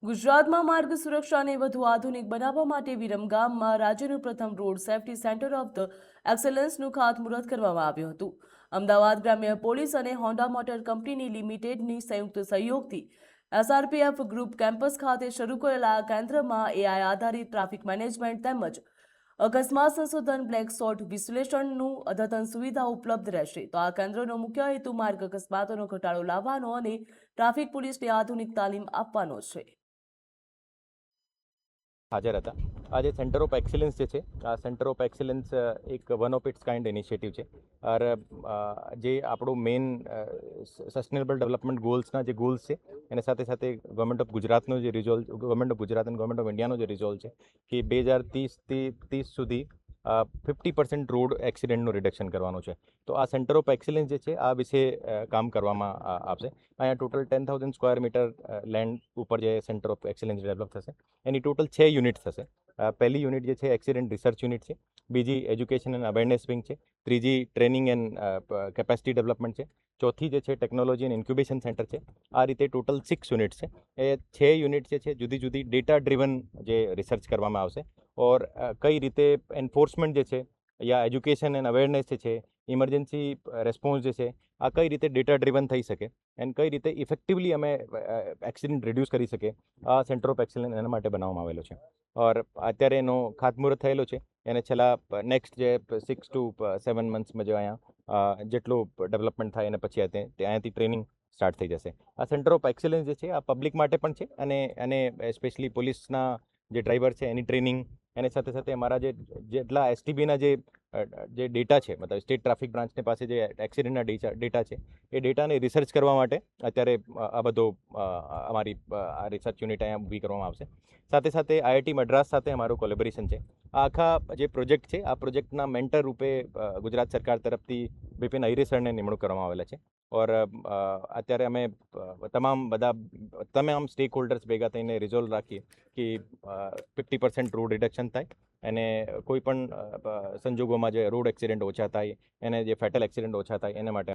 ગુજરાતમાં માર્ગ સુરક્ષાને વધુ આધુનિક બનાવવા માટે વિરમગામમાં રાજ્યનું પ્રથમ road safety centre of the એક્સેલન્સનું ખાતમુહૂર્ત કરવામાં આવ્યું હતું. અમદાવાદ ગ્રામ્ય પોલીસ અને હોન્ડા મોટર કંપની લિમિટેડની સંયુક્ત સહયોગથી એસઆરપીએફ ગ્રુપ કેમ્પસ ખાતે શરૂ કરેલા આ કેન્દ્રમાં એઆઈ આધારિત ટ્રાફિક મેનેજમેન્ટ તેમજ અકસ્માત સંશોધન બ્લેક સોલ્ટ વિશ્લેષણનું અદ્યતન સુવિધા ઉપલબ્ધ રહેશે. તો આ કેન્દ્રનો મુખ્ય હેતુ માર્ગ અકસ્માતોનો ઘટાડો લાવવાનો અને ટ્રાફિક પોલીસને આધુનિક તાલીમ આપવાનો છે. હાજર હતા. આ જે સેન્ટર ઓફ એક્સેલન્સ જે છે, આ સેન્ટર ઓફ એક્સેલન્સ એક one of its kind initiative છે. और જે આપણું મેઇન સસ્ટેનેબલ ડેવલપમેન્ટ ગોલ્સના જે ગોલ્સ છે એની સાથે સાથે ગવર્મેન્ટ ઓફ ગુજરાતનો જે રિઝોલ્વ, ગવર્મેન્ટ ઓફ ગુજરાત અને ગવર્મેન્ટ ઓફ ઇન્ડિયાનો જે રિઝોલ્વ છે કે 2030 સુધી 50% રોડ એક્સિડન્ટનું રિડક્શન કરવાનું છે. તો આ સેન્ટર ઓફ એક્સેલન્સ જે છે આ વિશે કામ કરવામાં આવશે. અહીંયા ટોટલ 10,000 સ્ક્વેર મીટર લેન્ડ ઉપર જે સેન્ટર ઓફ એક્સેલન્સ ડેવલપ થશે. એની ટોટલ 6 યુનિટ થશે. પહેલી યુનિટ જે છે એક્સિડન્ટ રિસર્ચ યુનિટ છે, બીજી એજ્યુકેશન એન્ડ અવેરનેસ વિંગ છે, ત્રીજી ટ્રેનિંગ એન્ડ કેપેસિટી ડેવલપમેન્ટ છે, ચોથી જે છે ટેકનોલોજી એન્ડ ઇન્ક્યુબેશન સેન્ટર છે. આ રીતે ટોટલ 6 યુનિટ છે. એ 6 યુનિટ જે છે જુદી જુદી ડેટા ડ્રિવન જે રિસર્ચ કરવામાં આવશે. ઓર કઈ રીતે એન્ફોર્સમેન્ટ જે છે યા એજ્યુકેશન એન્ડ અવેરનેસ જે છે, ઇમરજન્સી રેસ્પોન્સ જે છે, આ કઈ રીતે ડેટા ડ્રિવન થઈ શકે એન્ડ કઈ રીતે ઇફેક્ટિવલી અમે એક્સિડન્ટ રિડ્યુસ કરી શકીએ, આ સેન્ટર ઓફ એક્સેલન્સ એના માટે બનાવવામાં આવેલો છે. ઓર અત્યારે એનો ખાતમુહૂર્ત થયેલો છે. એને છેલ્લા નેક્સ્ટ જે 6 to 7 મંથ્સમાં જો અહીંયા જેટલું ડેવલપમેન્ટ થાય અને પછી ત્યાંથી ટ્રેનિંગ સ્ટાર્ટ થઈ જશે. આ સેન્ટર ઓફ એક્સેલન્સ જે છે આ પબ્લિક માટે પણ છે અને સ્પેશિયલી પોલીસના જે ડ્રાઈવર છે એની ટ્રેનિંગ, એની સાથે સાથે અમારા જેટલા એસટીબીના જે ડેટા છે, મતલબ સ્ટેટ ટ્રાફિક બ્રાન્ચની પાસે જે એક્સિડન્ટના ડેટા છે એ ડેટાને રિસર્ચ કરવા માટે અત્યારે આ બધો અમારી આ રિસર્ચ યુનિટ અહીંયા ઊભી કરવામાં આવશે. સાથે સાથે આઈઆઈટી મદ્રાસ સાથે અમારું કોલેબોરેશન છે. આ આખા જે પ્રોજેક્ટ છે આ પ્રોજેક્ટના મેન્ટર રૂપે ગુજરાત સરકાર તરફથી બિપિન અહિરે સરને નિમણૂક કરવામાં આવેલા છે. ઓર અત્યારે અમે તમામ સ્ટેક હોલ્ડર્સ ભેગા થઈને રિઝોલ્વ રાખીએ કે 50% રોડ રિડક્શન થાય અને કોઈ પણ સંજોગોમાં જે રોડ એક્સિડન્ટ ઓછા થાય, એને જે ફેટલ એક્સિડન્ટ ઓછા થાય એના માટે